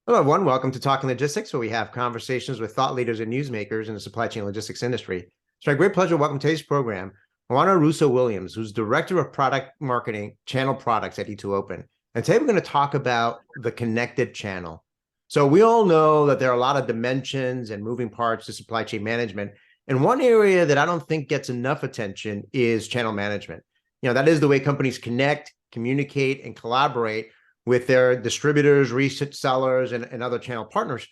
Hello, everyone. Welcome to Talking Logistics, where we have conversations with thought leaders and newsmakers in the supply chain logistics industry. It's my great pleasure to welcome today's program, Oana Rusu-Williams, who's Director of Product Marketing Channel Products at E2Open. And today we're going to talk about the connected channel. So we all know that there are a lot of dimensions and moving parts to supply chain management. And one area that I don't think gets enough attention is channel management. That is the way companies connect, communicate, and collaborate with their distributors, resellers, and other channel partners.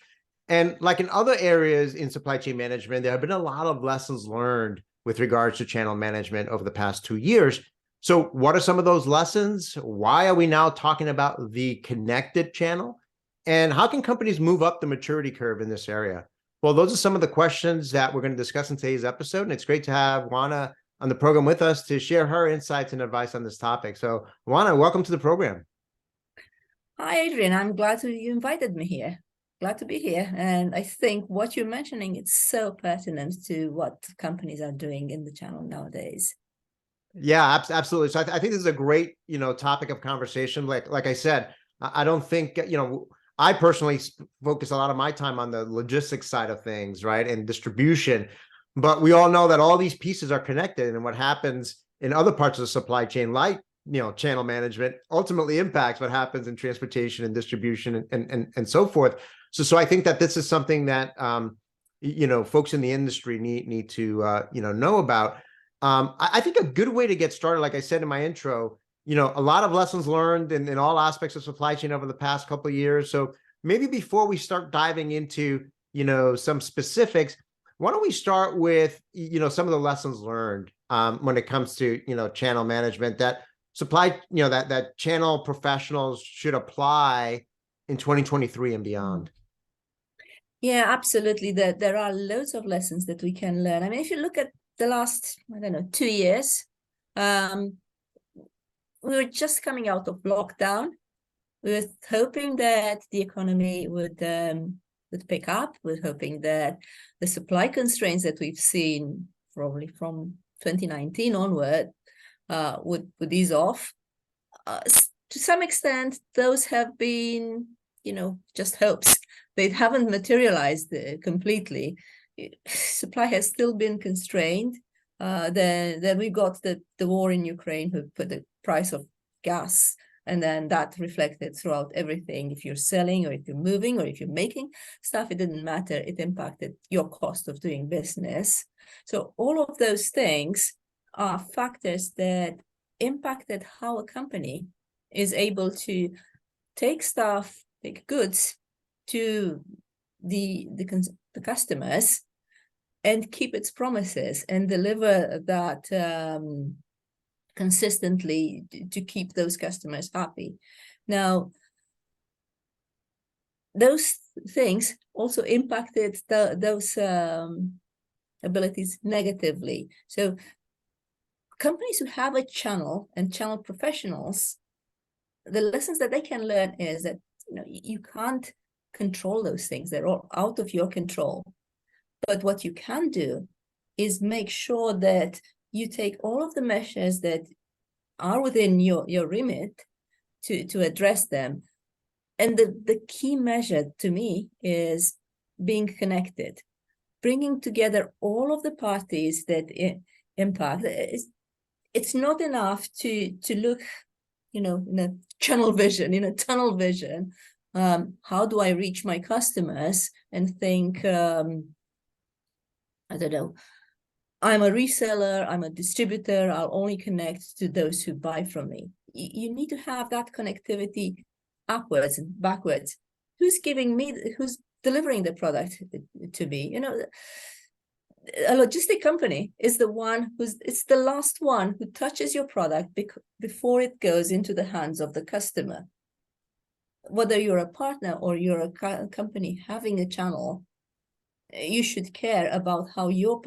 And like in other areas in supply chain management, there have been a lot of lessons learned with regards to channel management over the past 2 years. So what are some of those lessons? Why are we now talking about the connected channel? And how can companies move up the maturity curve in this area? Well, those are some of the questions that we're going to discuss in today's episode. And it's great to have Oana on the program with us to share her insights and advice on this topic. So Oana, welcome to the program. Hi, Adrian. I'm glad you invited me here. Glad to be here. And I think what you're mentioning, it's so pertinent to what companies are doing in the channel nowadays. Yeah, absolutely. So I think this is a great, topic of conversation. Like I said, I don't think, I personally focus a lot of my time on the logistics side of things, right? And distribution. But we all know that all these pieces are connected, and what happens in other parts of the supply chain, like channel management, ultimately impacts what happens in transportation and distribution and so forth. So I think that this is something that folks in the industry need to know about. I think a good way to get started, like I said in my intro, a lot of lessons learned in all aspects of supply chain over the past couple of years. So maybe before we start diving into some specifics, why don't we start with some of the lessons learned when it comes to channel management that that channel professionals should apply in 2023 and beyond? Yeah, absolutely. There are loads of lessons that we can learn. I mean, if you look at the last, 2 years, we were just coming out of lockdown. We were hoping that the economy would pick up. We're hoping that the supply constraints that we've seen probably from 2019 onward would ease off. To some extent, those have been, just hopes. They haven't materialized completely. Supply has still been constrained. Then we got the war in Ukraine, who put the price of gas, and then that reflected throughout everything. If you're selling, or if you're moving, or if you're making stuff, it didn't matter. It impacted your cost of doing business. So all of those things are factors that impacted how a company is able to take goods to the customers and keep its promises and deliver that consistently to keep those customers happy. Now, those things also impacted those abilities negatively. So companies who have a channel and channel professionals, the lessons that they can learn is that you can't control those things. They're all out of your control. But what you can do is make sure that you take all of the measures that are within your remit to address them. And the key measure to me is being connected, bringing together all of the parties that impact. It's not enough to look, in a tunnel vision. How do I reach my customers and think, I don't know, I'm a reseller, I'm a distributor, I'll only connect to those who buy from me. You need to have that connectivity upwards and backwards. Who's delivering the product to me? A logistic company is it's the last one who touches your product before it goes into the hands of the customer. Whether you're a partner or you're a company having a channel, you should care about how your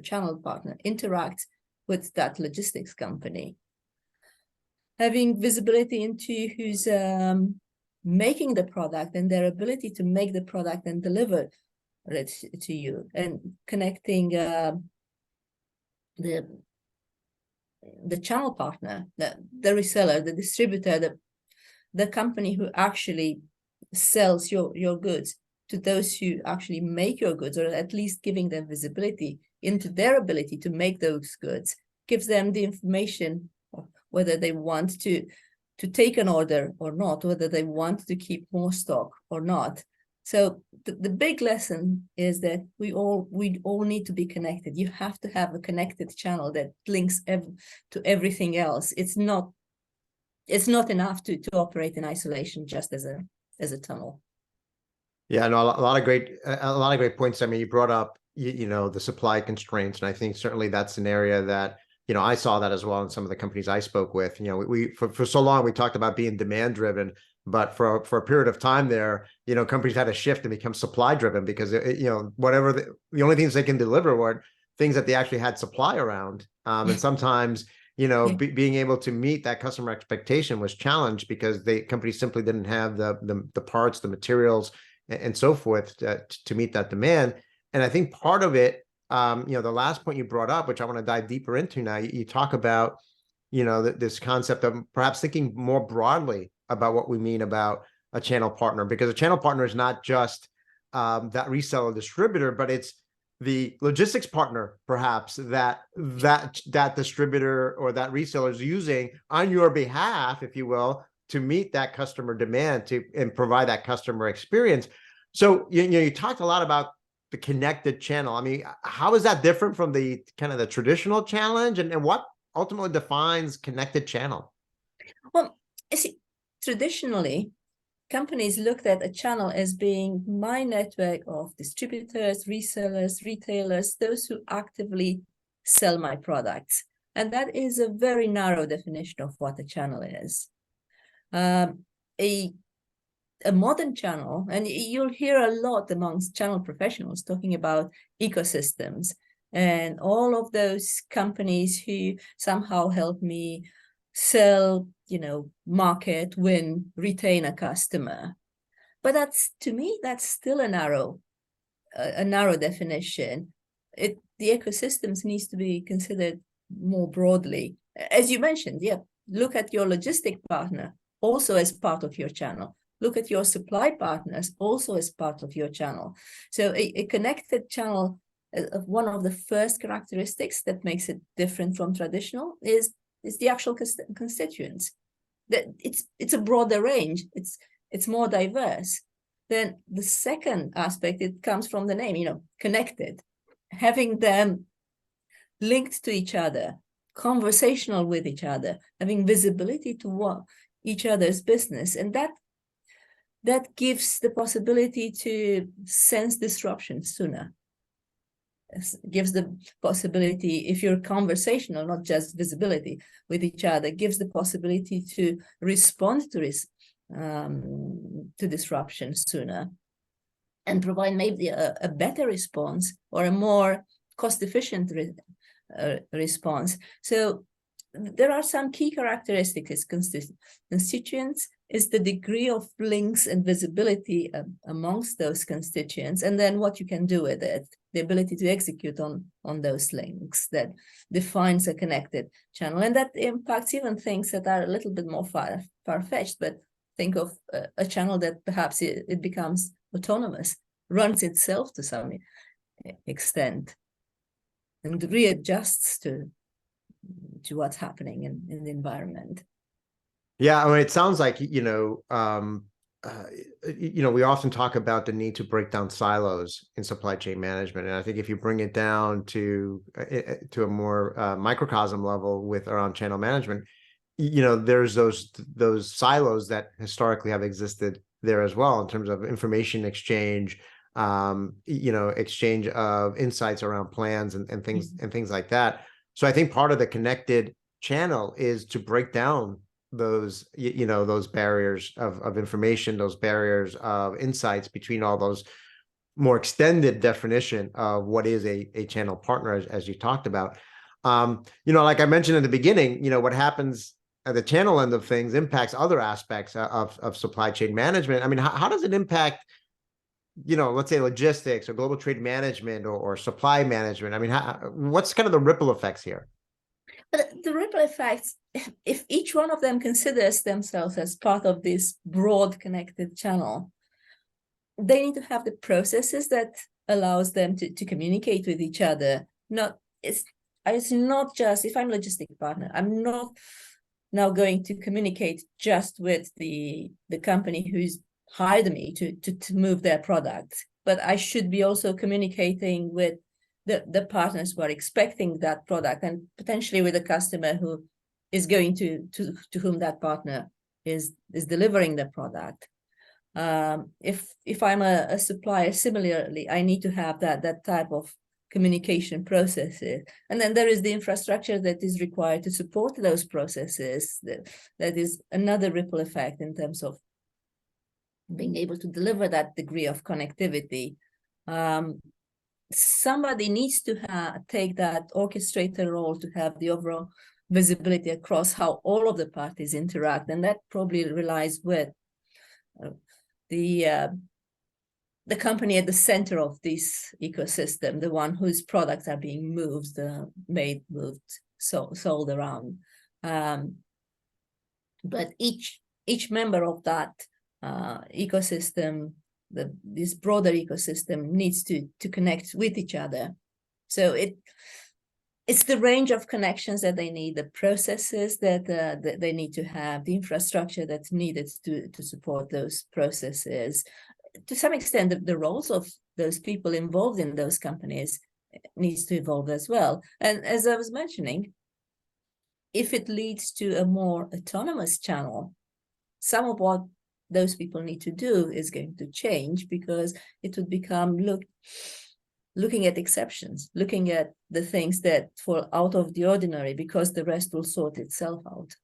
channel partner interacts with that logistics company. Having visibility into who's making the product and their ability to make the product and deliver it to you, and connecting the channel partner, the reseller, the distributor, the company who actually sells your goods to those who actually make your goods, or at least giving them visibility into their ability to make those goods, gives them the information whether they want to take an order or not, whether they want to keep more stock or not. So the big lesson is that we all need to be connected. You have to have a connected channel that links to everything else. It's not enough to operate in isolation just as a tunnel. Yeah, no, a lot of great points. I mean, you brought up the supply constraints, and I think certainly that's an area that I saw that as well in some of the companies I spoke with. We for so long we talked about being demand driven, but for a period of time there, companies had to shift and become supply driven, because whatever the only things they can deliver were things that they actually had supply around, and sometimes being able to meet that customer expectation was challenged because companies simply didn't have the parts, the materials, and so forth to meet that demand. And I think part of it, the last point you brought up, which I want to dive deeper into now, you talk about, this concept of perhaps thinking more broadly about what we mean about a channel partner, because a channel partner is not just that reseller distributor, but it's the logistics partner, perhaps that distributor or that reseller is using on your behalf, if you will, to meet that customer demand and provide that customer experience. So you talked a lot about the connected channel. I mean, how is that different from the kind of the traditional challenge, and what ultimately defines connected channel? Well, see, traditionally, companies looked at a channel as being my network of distributors, resellers, retailers, those who actively sell my products. And that is a very narrow definition of what a channel is. A modern channel, and you'll hear a lot amongst channel professionals talking about ecosystems and all of those companies who somehow help me sell, market, win, retain a customer. But to me, that's still a narrow definition. The ecosystems needs to be considered more broadly. As you mentioned, look at your logistic partner also as part of your channel. Look at your supply partners also as part of your channel. So a connected channel, one of the first characteristics that makes it different from traditional is the actual constituents. That it's a broader range. It's more diverse. Then the second aspect, it comes from the name, connected, having them linked to each other, conversational with each other, having visibility to what each other's business, and that gives the possibility to sense disruption sooner. It gives the possibility, if you're conversational, not just visibility with each other, gives the possibility to respond to disruption sooner and provide maybe a better response or a more cost-efficient response. So there are some key characteristics. Constituents is the degree of links and visibility amongst those constituents, and then what you can do with it, the ability to execute on those links that defines a connected channel. And that impacts even things that are a little bit more far-fetched, but think of a channel that perhaps it becomes autonomous, runs itself to some extent, and readjusts to what's happening in the environment. Yeah, I mean, it sounds like, we often talk about the need to break down silos in supply chain management. And I think if you bring it down to a more microcosm level with around channel management, there's those silos that historically have existed there as well in terms of information exchange, exchange of insights around plans and things like that. So I think part of the connected channel is to break down those, those barriers of information, those barriers of insights between all those more extended definition of what is a channel partner, as you talked about. Like I mentioned in the beginning, what happens at the channel end of things impacts other aspects of supply chain management. I mean, how does it impact, let's say logistics or global trade management or supply management? I mean, what's kind of the ripple effects here? But the ripple effects, if each one of them considers themselves as part of this broad connected channel, they need to have the processes that allows them to communicate with each other. It's not just, if I'm a logistic partner, I'm not now going to communicate just with the company who's hired me to move their product, but I should be also communicating with the partners who are expecting that product, and potentially with a customer who is going to whom that partner is delivering the product. If I'm a supplier, similarly, I need to have that type of communication processes. And then there is the infrastructure that is required to support those processes. That is another ripple effect in terms of being able to deliver that degree of connectivity. Somebody needs to take that orchestrator role to have the overall visibility across how all of the parties interact, and that probably relies with the company at the center of this ecosystem, the one whose products are being moved, sold around. But each member of that ecosystem, this broader ecosystem, needs to connect with each other. So it's the range of connections that they need, the processes that they need to have, the infrastructure that's needed to support those processes. To some extent, the roles of those people involved in those companies needs to evolve as well. And as I was mentioning, if it leads to a more autonomous channel, some of what those people need to do is going to change, because it would become looking at exceptions, looking at the things that fall out of the ordinary, because the rest will sort itself out.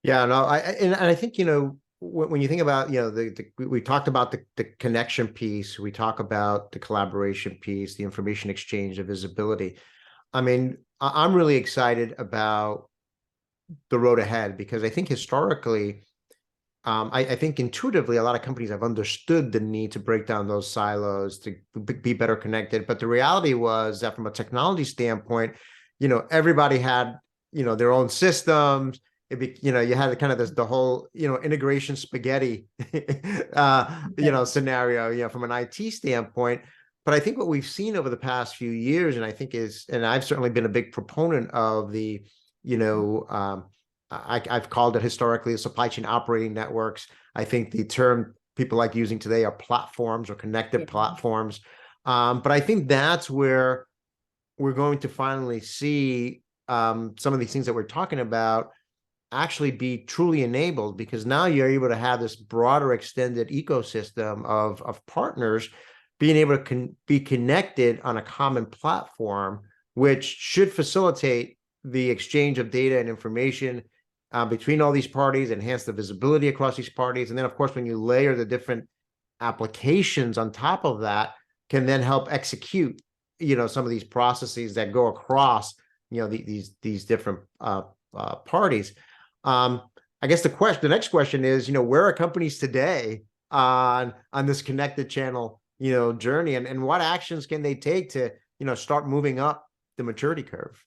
Yeah, no, and I think, you know, when you think about, you know, we talked about the connection piece, we talk about the collaboration piece, the information exchange, the visibility. I mean, I'm really excited about the road ahead, because I think historically, I think intuitively, a lot of companies have understood the need to break down those silos, to be better connected. But the reality was that from a technology standpoint, you know, everybody had, you know, their own systems. You know, you had kind of the whole, you know, integration spaghetti, you know, scenario, you know, from an IT standpoint. But I think what we've seen over the past few years, and I think and I've certainly been a big proponent of the, you know, I've called it historically the supply chain operating networks. I think the term people like using today are platforms or connected platforms. But I think that's where we're going to finally see some of these things that we're talking about actually be truly enabled, because now you're able to have this broader extended ecosystem of partners being able to be connected on a common platform, which should facilitate the exchange of data and information between all these parties, enhance the visibility across these parties. And then, of course, when you layer the different applications on top of that, can then help execute, you know, some of these processes that go across, you know, these different parties. I guess the next question is, you know, where are companies today on this connected channel, you know, journey, and what actions can they take to, you know, start moving up the maturity curve?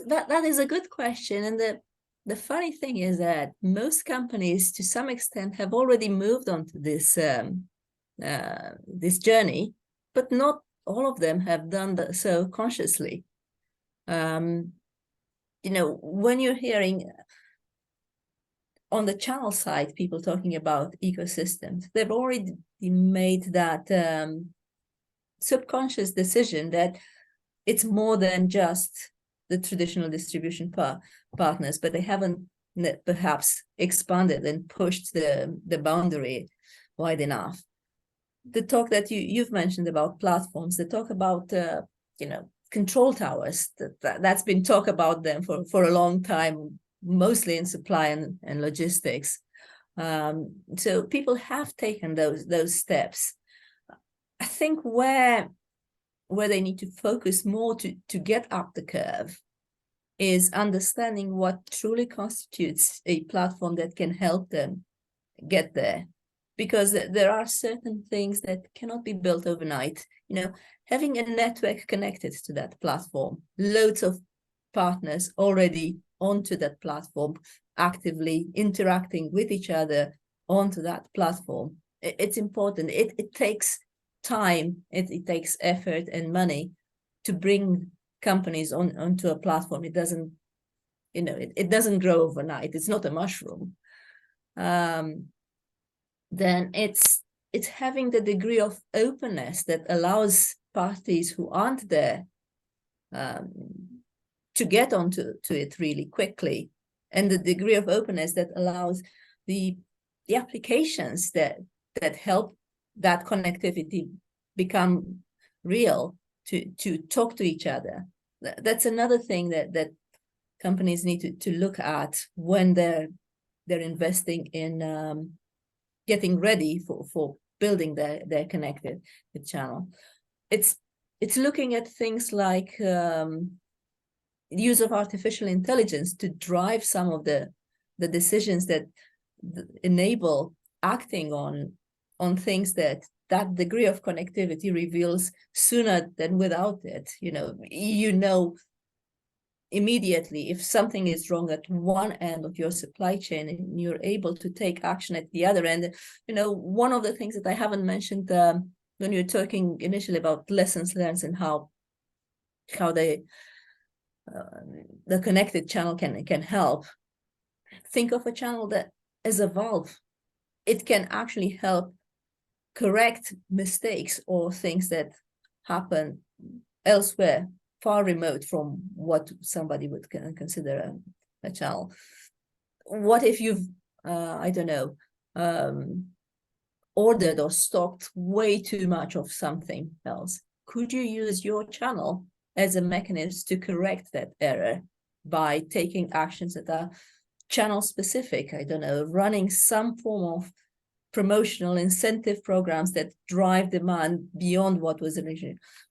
That is a good question. And the funny thing is that most companies, to some extent, have already moved on to this this journey, but not all of them have done that so consciously. You know, when you're hearing on the channel side people talking about ecosystems, they've already made that subconscious decision that it's more than just the traditional distribution partners, but they haven't perhaps expanded and pushed the boundary wide enough. The talk that you've mentioned about platforms, the talk about you know, control towers, that's been talked about them for a long time, mostly in supply and logistics. So people have taken those steps. I think where they need to focus more to get up the curve is understanding what truly constitutes a platform that can help them get there. Because there are certain things that cannot be built overnight. You know, having a network connected to that platform, loads of partners already onto that platform, actively interacting with each other, onto that platform. It's important. It takes time, it takes effort and money to bring companies onto a platform. It doesn't, it doesn't grow overnight. It's not a mushroom. Then it's having the degree of openness that allows parties who aren't there to get onto it really quickly, and the degree of openness that allows the applications that help that connectivity become real to talk to each other. That's another thing that companies need to look at when they're investing in getting ready for building their connected channel. It's looking at things like use of artificial intelligence to drive some of the decisions that enable acting on things that degree of connectivity reveals sooner than without it. Immediately if something is wrong at one end of your supply chain, and you're able to take action at the other end. One of the things that I haven't mentioned when you're talking initially about lessons learned and how the connected channel can help. Think of a channel that as a valve. It can actually help correct mistakes or things that happen elsewhere, far remote from what somebody would consider a channel. What if you've, I don't know, ordered or stocked way too much of something else? Could you use your channel as a mechanism to correct that error by taking actions that are channel specific? I don't know, running some form of promotional incentive programs that drive demand beyond what was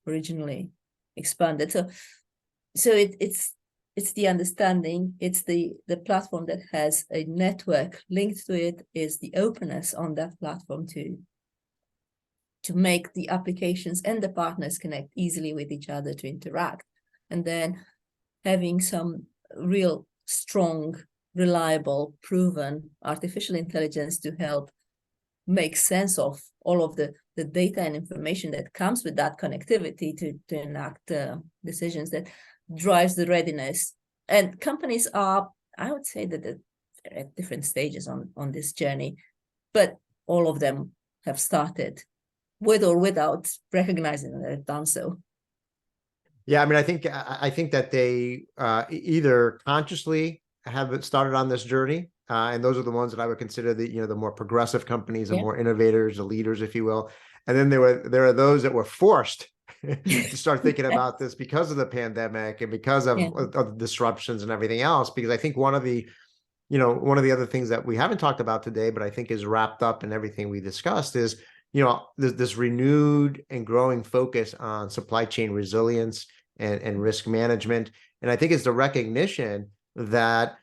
originally expanded. So it's the understanding, it's the platform that has a network linked to it, is the openness on that platform to make the applications and the partners connect easily with each other, to interact, and then having some real strong, reliable, proven artificial intelligence to help make sense of all of the data and information that comes with that connectivity to enact decisions that drives the readiness. And companies are, I would say that they're at different stages on this journey, but all of them have started with or without recognizing that they've done so. Yeah, I mean, I think that they either consciously have started on this journey, and those are the ones that I would consider the more progressive companies, the more innovators, the leaders, if you will. And then there are those that were forced to start thinking about this because of the pandemic and because of the disruptions and everything else. Because I think one of the other things that we haven't talked about today, but I think is wrapped up in everything we discussed, is this renewed and growing focus on supply chain resilience and risk management. And I think it's the recognition that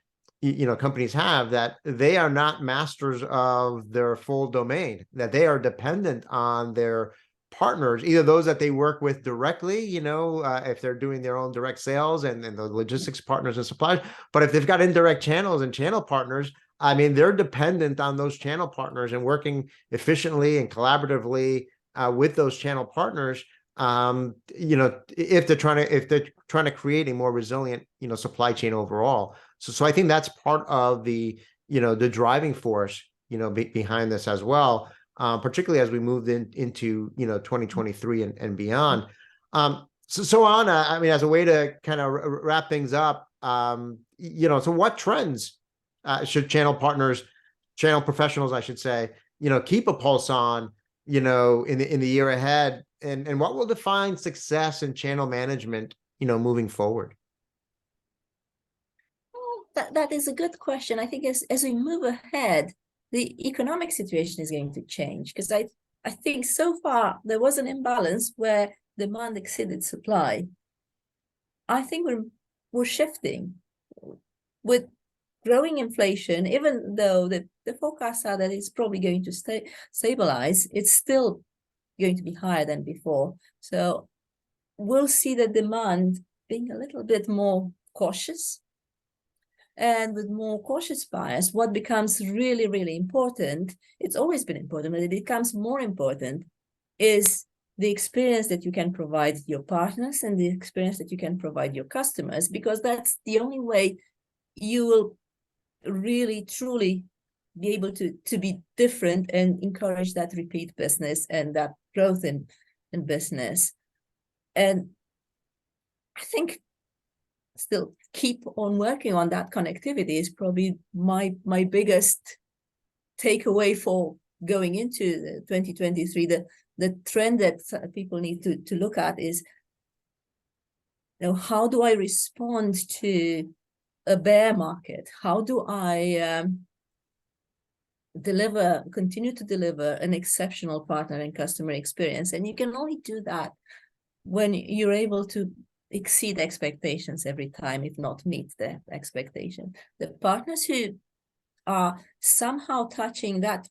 companies have, that they are not masters of their full domain, that they are dependent on their partners, either those that they work with directly, if they're doing their own direct sales and the logistics partners and suppliers. But if they've got indirect channels and channel partners, I mean, they're dependent on those channel partners and working efficiently and collaboratively with those channel partners. If they're trying to create a more resilient, supply chain overall. So I think that's part of the driving force, behind this as well, particularly as we moved into 2023 and beyond. So Anna, I mean, as a way to kind of wrap things up, so what trends should channel professionals, I should say, keep a pulse on, in the year ahead, and what will define success in channel management, moving forward? That is a good question. I think as we move ahead, the economic situation is going to change, because I think so far there was an imbalance where demand exceeded supply. I think we're shifting with growing inflation. Even though the forecasts are that it's probably going to stabilize, it's still going to be higher than before. So we'll see the demand being a little bit more cautious. And with more cautious buyers, what becomes really, really important, it's always been important, but it becomes more important, is the experience that you can provide your partners and the experience that you can provide your customers, because that's the only way you will really, truly be able to be different and encourage that repeat business and that growth in business. And I think still keep on working on that connectivity is probably my biggest takeaway for going into 2023. The trend that people need to look at is, how do I respond to a bear market? How do I continue to deliver an exceptional partner and customer experience? And you can only do that when you're able to exceed expectations every time, if not meet the expectation. The partners who are somehow touching that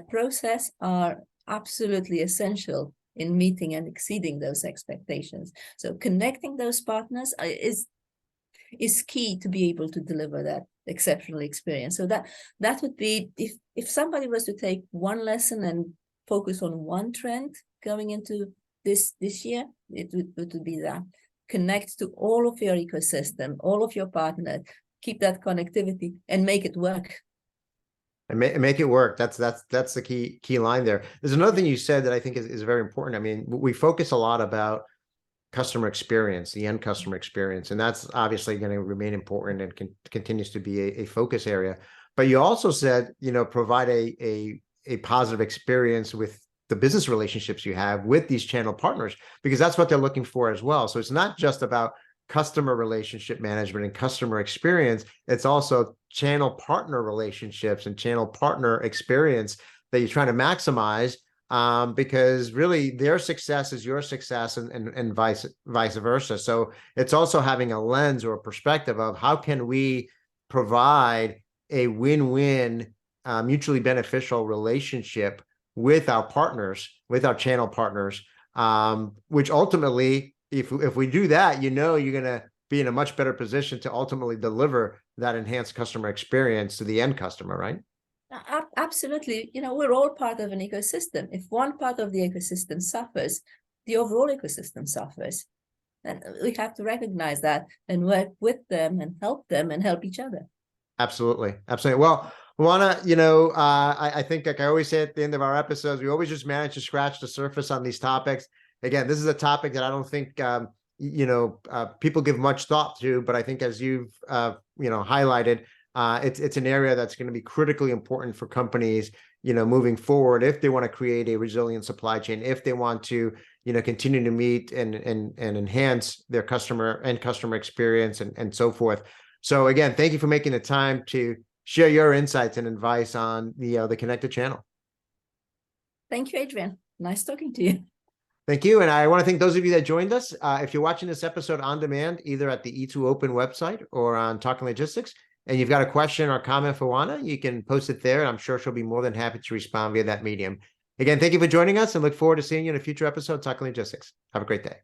process are absolutely essential in meeting and exceeding those expectations. So connecting those partners is key to be able to deliver that exceptional experience. So that would be, if somebody was to take one lesson and focus on one trend going into this year, it would be that. Connect to all of your ecosystem, all of your partners, keep that connectivity and make it work. And make it work. That's the key line there. There's another thing you said that I think is very important. I mean, we focus a lot about customer experience, the end customer experience, and that's obviously going to remain important and continues to be a focus area. But you also said, provide a positive experience with the business relationships you have with these channel partners, because that's what they're looking for as well. So it's not just about customer relationship management and customer experience, it's also channel partner relationships and channel partner experience that you're trying to maximize, because really their success is your success and vice versa. So it's also having a lens or a perspective of how can we provide a win-win, mutually beneficial relationship with our partners, with our channel partners, which ultimately, if we do that, you're going to be in a much better position to ultimately deliver that enhanced customer experience to the end customer, right? Absolutely. We're all part of an ecosystem. If one part of the ecosystem suffers, the overall ecosystem suffers. And we have to recognize that and work with them and help each other. Absolutely. Well, Oana, I think, like I always say at the end of our episodes, we always just manage to scratch the surface on these topics. Again, this is a topic that I don't think, people give much thought to, but I think as you've, highlighted, it's an area that's going to be critically important for companies, moving forward, if they want to create a resilient supply chain, if they want to, continue to meet and enhance their customer experience and so forth. So again, thank you for making the time to share your insights and advice on the connected channel. Thank you, Adrian. Nice talking to you. Thank you. And I want to thank those of you that joined us. If you're watching this episode on demand, either at the E2 Open website or on Talking Logistics, and you've got a question or comment for Oana, you can post it there. And I'm sure she'll be more than happy to respond via that medium. Again, thank you for joining us and look forward to seeing you in a future episode of Talking Logistics. Have a great day.